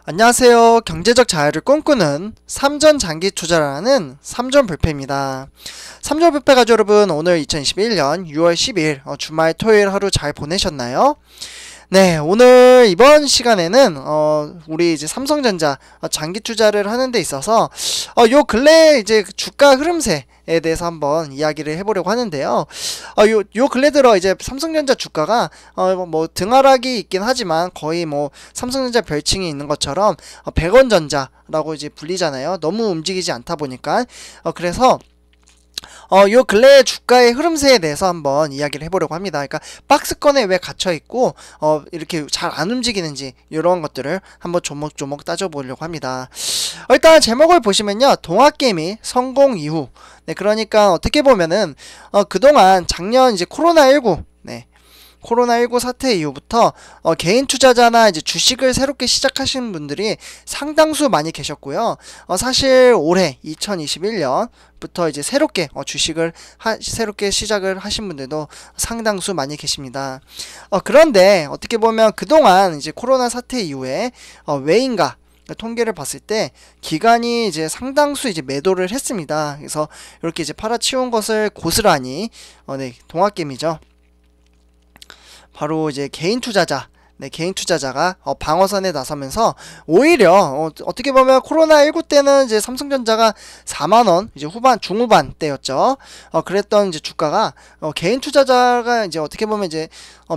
안녕하세요. 경제적 자유를 꿈꾸는 삼전 장기 투자라는 삼전 불패입니다. 삼전 불패 가족 여러분, 오늘 2021년 6월 10일 주말 토요일 하루 잘 보내셨나요? 네, 오늘 이번 시간에는 우리 이제 삼성전자 장기 투자를 하는 데 있어서 요 근래 이제 주가 흐름세에 대해서 한번 이야기를 해보려고 하는데요. 요 근래 들어 이제 삼성전자 주가가 뭐 등하락이 있긴 하지만 거의 뭐 삼성전자 별칭이 있는 것처럼 100원 전자라고 이제 불리잖아요. 너무 움직이지 않다 보니까 그래서 요 근래 주가의 흐름세에 대해서 한번 이야기를 해보려고 합니다. 그러니까 박스권에 왜 갇혀있고 이렇게 잘 안 움직이는지 이런 것들을 한번 조목조목 따져보려고 합니다. 일단 제목을 보시면요, 동학개미 성공 이후. 네, 그러니까 어떻게 보면은 그동안 작년 이제 코로나19 코로나19 사태 이후부터 개인 투자자나 이제 주식을 새롭게 시작하시는 분들이 상당수 많이 계셨고요. 사실 올해 2021년부터 이제 새롭게 주식을 새롭게 시작을 하신 분들도 상당수 많이 계십니다. 그런데 어떻게 보면 그동안 이제 코로나 사태 이후에 외인가 통계를 봤을 때 기관이 이제 상당수 이제 매도를 했습니다. 그래서 이렇게 이제 팔아치운 것을 고스란히 동학개미죠. 바로 이제 개인 투자자가 방어선에 나서면서 오히려 어떻게 보면 코로나19 때는 이제 삼성전자가 4만원 이제 중후반 때였죠. 그랬던 이제 주가가 개인 투자자가 이제 어떻게 보면 이제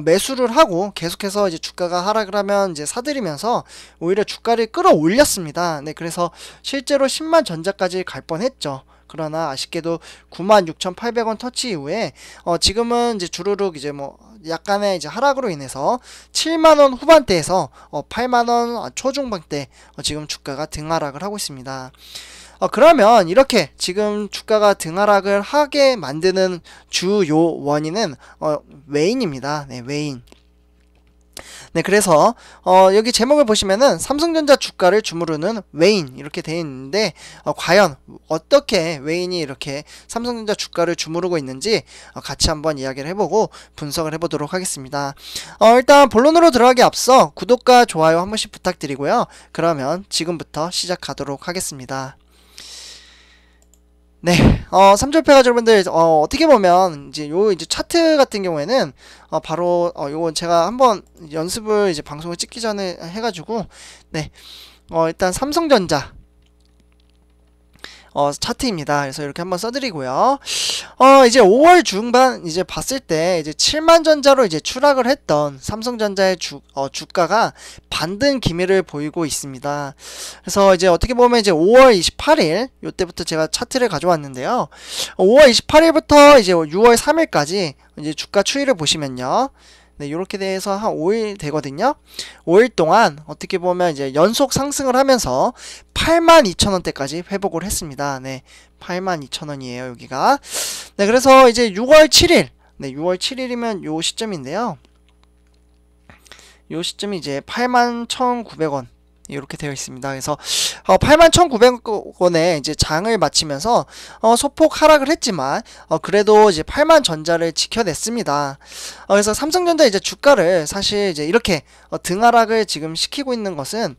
매수를 하고 계속해서 이제 주가가 하락을 하면 이제 사들이면서 오히려 주가를 끌어올렸습니다. 네, 그래서 실제로 10만 전자까지 갈 뻔했죠. 그러나 아쉽게도 96,800원 터치 이후에 지금은 이제 주르륵 이제 뭐 약간의 이제 하락으로 인해서 7만원 후반대에서 8만원 초중반대 지금 주가가 등하락을 하고 있습니다. 그러면 이렇게 지금 주가가 등하락을 하게 만드는 주요 원인은 외인입니다. 네, 외인. 네, 그래서 여기 제목을 보시면은 삼성전자 주가를 주무르는 외인 이렇게 되어 있는데 과연 어떻게 외인이 이렇게 삼성전자 주가를 주무르고 있는지 같이 한번 이야기를 해보고 분석을 해보도록 하겠습니다. 일단 본론으로 들어가기 앞서 구독과 좋아요 한 번씩 부탁드리고요. 그러면 지금부터 시작하도록 하겠습니다. 네, 삼절패 가족 여러분들, 어떻게 보면, 이제 이제 차트 같은 경우에는, 바로, 요건 제가 한번 연습을 이제 방송을 찍기 전에 해가지고, 네, 일단 삼성전자, 차트입니다. 그래서 이렇게 한번 써드리고요. 이제 5월 중반 이제 봤을 때 이제 7만 전자로 이제 추락을 했던 삼성전자의 주가가 반등 기미를 보이고 있습니다. 그래서 이제 어떻게 보면 이제 5월 28일 요때부터 제가 차트를 가져왔는데요. 5월 28일부터 이제 6월 3일까지 이제 주가 추이를 보시면요. 네, 이렇게 돼서 한 5일 되거든요. 5일 동안 어떻게 보면 이제 연속 상승을 하면서 82,000원대까지 회복을 했습니다. 네, 82,000원이에요, 여기가. 네, 그래서 이제 6월 7일, 네, 6월 7일이면 요 시점인데요. 요 시점이 이제 81,900원. 이렇게 되어 있습니다. 그래서 81,900원에 이제 장을 마치면서 소폭 하락을 했지만 그래도 이제 8만 전자를 지켜냈습니다. 그래서 삼성전자 이제 주가를 사실 이제 이렇게 등하락을 지금 시키고 있는 것은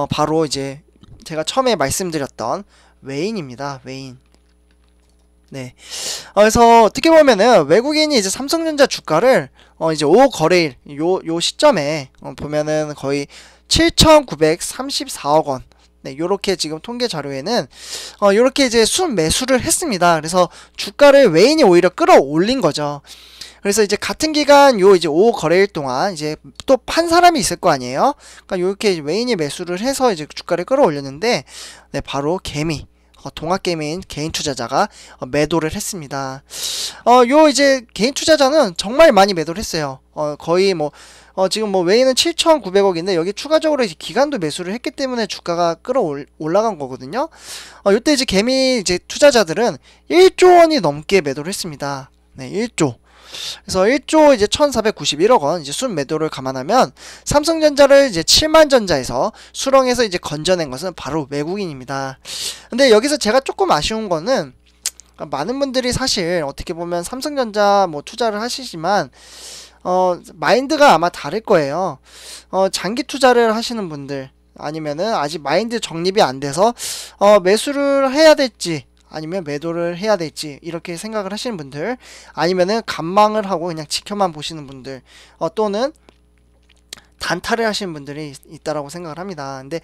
바로 이제 제가 처음에 말씀드렸던 외인입니다. 외인. 네. 그래서 어떻게 보면은 외국인이 이제 삼성전자 주가를 이제 5 거래일 요 시점에 보면은 거의 7,934억 원. 네, 요렇게 지금 통계 자료에는 요렇게 이제 순매수를 했습니다. 그래서 주가를 외인이 오히려 끌어올린 거죠. 그래서 이제 같은 기간 요 이제 5 거래일 동안 이제 또 판 사람이 있을 거 아니에요? 그러니까 요렇게 외인이 매수를 해서 이제 주가를 끌어올렸는데, 네, 바로 개미. 동학개미인 개인 투자자가 매도를 했습니다. 요 이제 개인 투자자는 정말 많이 매도를 했어요. 거의 뭐 지금 뭐 외인은 7,900억인데 여기 추가적으로 이제 기간도 매수를 했기 때문에 주가가 올라간 거거든요. 요때 이제 개미 이제 투자자들은 1조 원이 넘게 매도를 했습니다. 네, 1조. 그래서 1조 이제 1,491억 원 이제 순 매도를 감안하면 삼성전자를 이제 7만 전자에서 수렁에서 이제 건져낸 것은 바로 외국인입니다. 근데 여기서 제가 조금 아쉬운 거는 많은 분들이 사실 어떻게 보면 삼성전자 뭐 투자를 하시지만 마인드가 아마 다를 거예요. 장기 투자를 하시는 분들, 아니면은 아직 마인드 정립이 안 돼서 매수를 해야 될지 아니면 매도를 해야 될지 이렇게 생각을 하시는 분들, 아니면은 관망을 하고 그냥 지켜만 보시는 분들, 또는 단타를 하시는 분들이 있다라고 생각을 합니다. 근데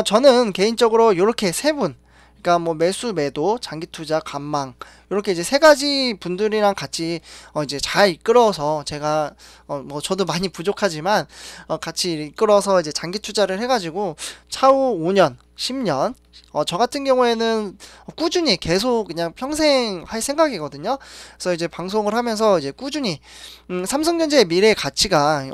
저는 개인적으로 이렇게 세 분, 그러니까 뭐 매수, 매도, 장기 투자, 관망, 이렇게 이제 세 가지 분들이랑 같이 이제 잘 이끌어서 제가 뭐 저도 많이 부족하지만 같이 이끌어서 이제 장기 투자를 해가지고 차후 5년, 10년, 저 같은 경우에는 꾸준히 계속 그냥 평생 할 생각이거든요. 그래서 이제 방송을 하면서 이제 꾸준히 삼성전자의 미래의 가치가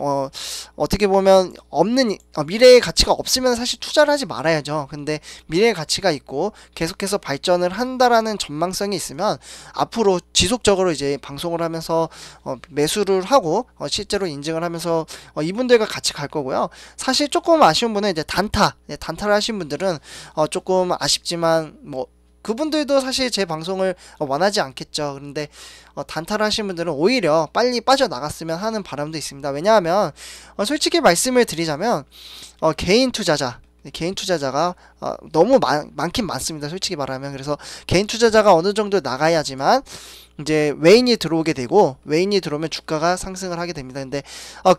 어떻게 보면 없는, 미래의 가치가 없으면 사실 투자를 하지 말아야죠. 근데 미래의 가치가 있고 계속해서 발전을 한다라는 전망성이 있으면 앞으로 지속적으로 이제 방송을 하면서 매수를 하고 실제로 인증을 하면서 이분들과 같이 갈 거고요. 사실 조금 아쉬운 분은 이제 단타를 하신 분들은 조금 아쉽지만 뭐 그분들도 사실 제 방송을 원하지 않겠죠. 그런데 단타를 하신 분들은 오히려 빨리 빠져나갔으면 하는 바람도 있습니다. 왜냐하면 솔직히 말씀을 드리자면 개인 투자자가 너무 많긴 많습니다. 솔직히 말하면. 그래서 개인 투자자가 어느 정도 나가야지만 이제 외인이 들어오게 되고, 외인이 들어오면 주가가 상승을 하게 됩니다. 근데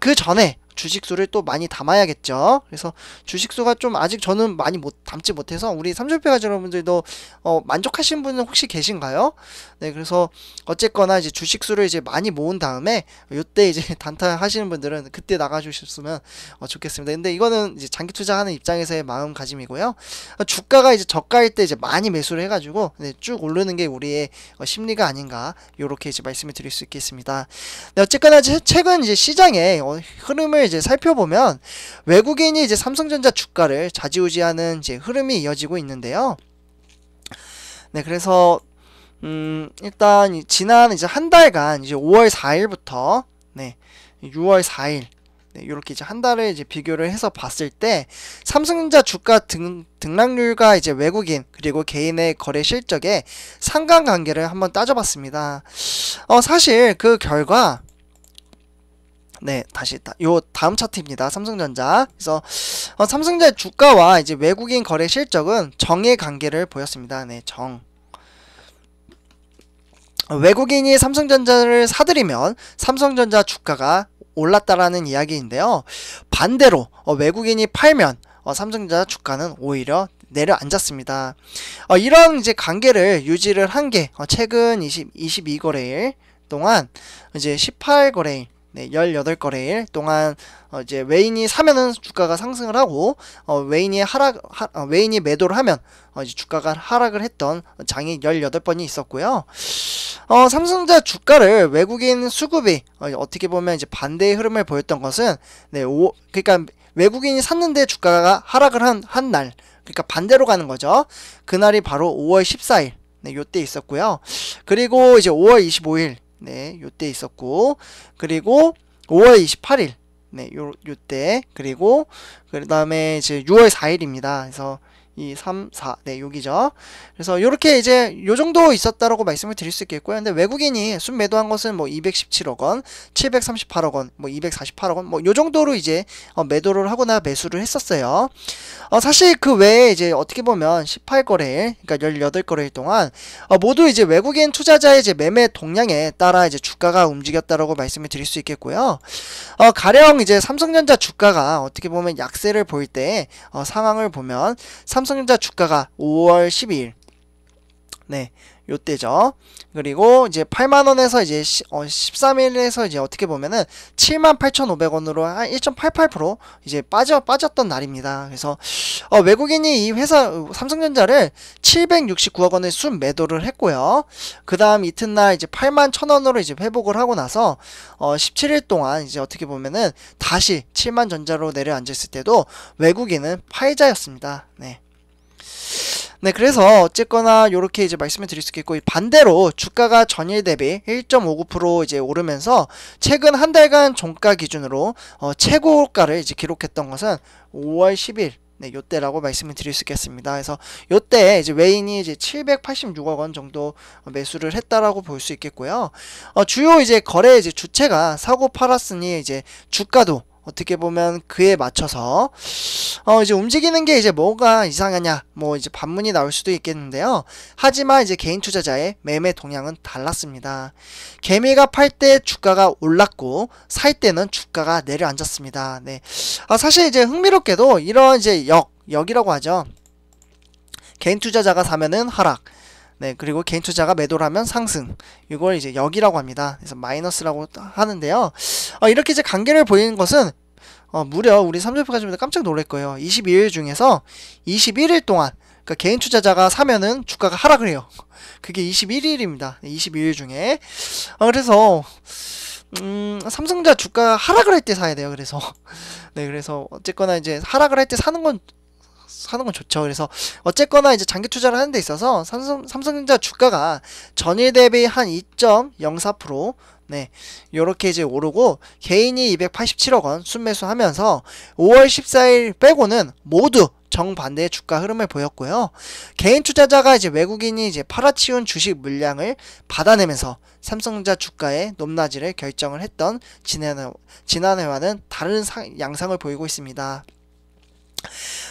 그 전에 주식수를 또 많이 담아야겠죠. 그래서 주식수가 좀 아직 저는 많이 담지 못해서 우리 삼촌패가 여러분들도 만족하시는 분은 혹시 계신가요? 네, 그래서 어쨌거나 이제 주식수를 이제 많이 모은 다음에 요때 이제 단타 하시는 분들은 그때 나가주셨으면 좋겠습니다. 근데 이거는 이제 장기 투자하는 입장에서의 마음가짐이고요. 주가가 이제 저가일 때 이제 많이 매수를 해가지고 쭉 오르는 게 우리의 심리가 아닌가, 요렇게 이제 말씀을 드릴 수 있겠습니다. 네, 어쨌거나 최근 이제 시장의 흐름을 이제 살펴보면 외국인이 이제 삼성전자 주가를 좌지우지하는 이제 흐름이 이어지고 있는데요. 네, 그래서 일단 지난 이제 한 달간 이제 5월 4일부터 6월 4일 이렇게 이제 한 달을 이제 비교를 해서 봤을 때 삼성전자 주가 등락률과 이제 외국인 그리고 개인의 거래 실적의 상관관계를 한번 따져봤습니다. 사실 그 결과 요 다음 차트입니다. 삼성전자. 그래서 삼성전자 주가와 이제 외국인 거래 실적은 정의 관계를 보였습니다. 외국인이 삼성전자를 사들이면 삼성전자 주가가 올랐다라는 이야기인데요. 반대로 외국인이 팔면 삼성전자 주가는 오히려 내려앉았습니다. 이런 이제 관계를 유지를 한 게 최근 22거래일 동안 이제 18거래일 18거래일 동안 이제 외인이 사면은 주가가 상승을 하고 외인이 매도를 하면 이제 주가가 하락을 했던 장이 18번이 있었고요. 삼성전자 주가를 외국인 수급이 어떻게 보면 이제 반대의 흐름을 보였던 것은 그러니까 외국인이 샀는데 주가가 하락을 한 날, 그러니까 반대로 가는 거죠. 그날이 바로 5월 14일 요때 있었고요. 그리고 이제 5월 25일 요때 있었고, 그리고 5월 28일 요때, 그리고 그 다음에 이제 6월 4일입니다. 그래서 2, 3, 4 여기죠. 그래서 요렇게 이제 요 정도 있었다라고 말씀을 드릴 수 있겠고요. 근데 외국인이 순매도한 것은 뭐 217억 원, 738억 원, 뭐 248억 원, 뭐 요 정도로 이제 매도를 하거나 매수를 했었어요. 사실 그 외에 이제 어떻게 보면 18거래일, 그러니까 18거래일 동안 모두 이제 외국인 투자자의 이제 매매 동향에 따라 이제 주가가 움직였다라고 말씀을 드릴 수 있겠고요. 가령 이제 삼성전자 주가가 어떻게 보면 약세를 보일 때 상황을 보면 삼성전자 주가가 5월 12일 요때죠. 그리고 이제 8만원에서 이제 13일에서 이제 어떻게 보면은 78,500원으로 한 1.88% 이제 빠졌던 날입니다. 그래서 외국인이 이 회사 삼성전자를 769억 원을 순 매도를 했고요. 그 다음 이튿날 이제 81,000원으로 이제 회복을 하고 나서 17일 동안 이제 어떻게 보면은 다시 7만전자로 내려앉았을 때도 외국인은 팔자였습니다. 그래서 어쨌거나 요렇게 이제 말씀을 드릴 수 있겠고, 반대로 주가가 전일 대비 1.59% 이제 오르면서 최근 한 달간 종가 기준으로 최고가를 이제 기록했던 것은 5월 10일 요때라고 말씀을 드릴 수 있겠습니다. 그래서 요때 이제 외인이 이제 786억 원 정도 매수를 했다라고 볼 수 있겠고요. 주요 이제 거래 이제 주체가 사고 팔았으니 이제 주가도 어떻게 보면 그에 맞춰서 이제 움직이는 게 이제 뭐가 이상하냐, 뭐 이제 반문이 나올 수도 있겠는데요. 하지만 이제 개인 투자자의 매매 동향은 달랐습니다. 개미가 팔 때 주가가 올랐고 살 때는 주가가 내려앉았습니다. 네. 사실 이제 흥미롭게도 이런 이제 역이라고 하죠. 개인 투자자가 사면은 하락. 네, 그리고 개인 투자가 매도를 하면 상승. 이걸 이제 역이라고 합니다. 그래서 마이너스라고 하는데요. 이렇게 이제 관계를 보이는 것은 무려 우리 삼성백화점에서 깜짝 놀랄 거예요. 22일 중에서 21일 동안, 그러니까 개인 투자자가 사면은 주가가 하락을 해요. 그게 21일입니다. 22일 중에. 그래서 삼성전자 주가가 하락을 할 때 사야 돼요. 그래서 네, 그래서 어쨌거나 이제 하락을 할 때 사는 건 좋죠. 그래서 어쨌거나 이제 장기 투자를 하는 데 있어서 삼성전자 주가가 전일 대비 한 2.04%, 네, 요렇게 이제 오르고 개인이 287억 원 순매수하면서 5월 14일 빼고는 모두 정반대의 주가 흐름을 보였고요. 개인 투자자가 이제 외국인이 이제 팔아치운 주식 물량을 받아내면서 삼성전자 주가의 높낮이를 결정을 했던 지난해와는 다른 양상을 보이고 있습니다.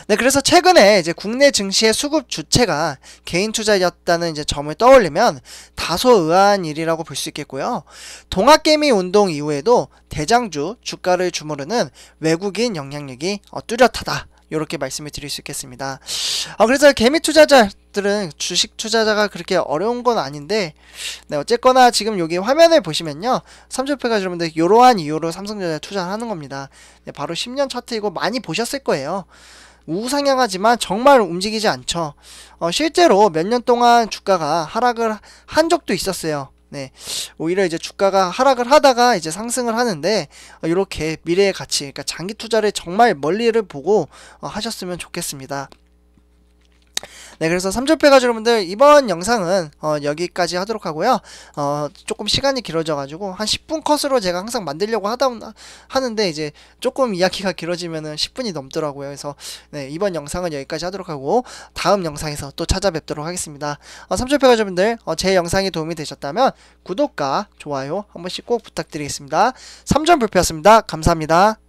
네, 그래서 최근에 이제 국내 증시의 수급 주체가 개인 투자였다는 이제 점을 떠올리면 다소 의아한 일이라고 볼 수 있겠고요. 동학개미 운동 이후에도 대장주 주가를 주무르는 외국인 영향력이 뚜렷하다. 이렇게 말씀을 드릴 수 있겠습니다. 그래서 개미 투자자들은 주식 투자자가 그렇게 어려운 건 아닌데, 네, 어쨌거나 지금 여기 화면을 보시면요, 삼성백화점 여러분들 이러한 이유로 삼성전자에 투자를 하는 겁니다. 네, 바로 10년 차트 이거 많이 보셨을 거예요. 우상향하지만 정말 움직이지 않죠. 실제로 몇 년 동안 주가가 하락을 한 적도 있었어요. 네, 오히려 이제 주가가 하락을 하다가 이제 상승을 하는데, 이렇게 미래의 가치, 그러니까 장기 투자를 정말 멀리를 보고 하셨으면 좋겠습니다. 네, 그래서 삼성백화점 여러분들 이번 영상은 여기까지 하도록 하고요. 조금 시간이 길어져가지고 한 10분 컷으로 제가 항상 만들려고 하는데 이제 조금 이야기가 길어지면은 10분이 넘더라고요. 그래서 네, 이번 영상은 여기까지 하도록 하고 다음 영상에서 또 찾아뵙도록 하겠습니다. 삼성백화점 여러분들 제 영상이 도움이 되셨다면 구독과 좋아요 한 번씩 꼭 부탁드리겠습니다. 3점 불표였습니다. 감사합니다.